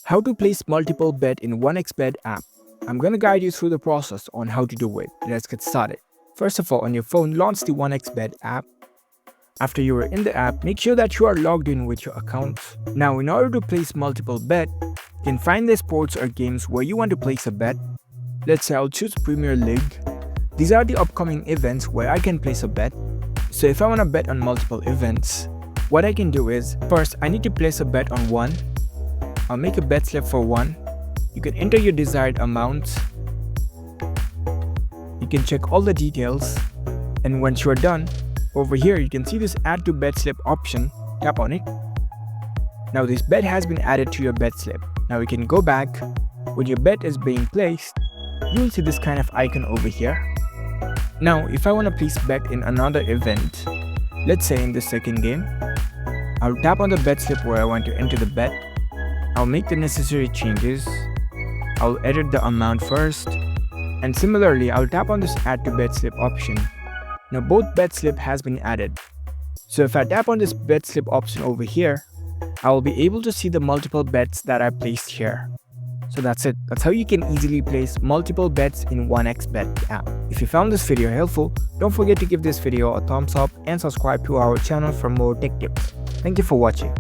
How to place multiple bet in 1xbet app. I'm gonna guide you through the process on how to do it. Let's get started. First of all, on your phone, launch the 1xbet app. After you are in the app, make sure that you are logged in with your account. Now, in order to place multiple bet, you can find the sports or games where you want to place a bet. Let's say I'll choose Premier League. These are the upcoming events where I can place a bet. So if I want to bet on multiple events, what I can do is, first I need to place a bet on one. I'll make a bet slip for one. You can enter your desired amount. You can check all the details. And once you're done, over here you can see this add to bet slip option. Tap on it. Now this bet has been added to your bet slip. Now you can go back. When your bet is being placed, you will see this kind of icon over here. Now if I want to place bet in another event, let's say in the second game, I'll tap on the bet slip where I want to enter the bet. I'll make the necessary changes. I'll edit the amount first. And similarly, I'll tap on this add to bet slip option. Now both bet slip has been added. So if I tap on this bet slip option over here, I will be able to see the multiple bets that I placed here. So that's it. That's how you can easily place multiple bets in 1xbet app. If you found this video helpful, don't forget to give this video a thumbs up and subscribe to our channel for more tech tips. Thank you for watching.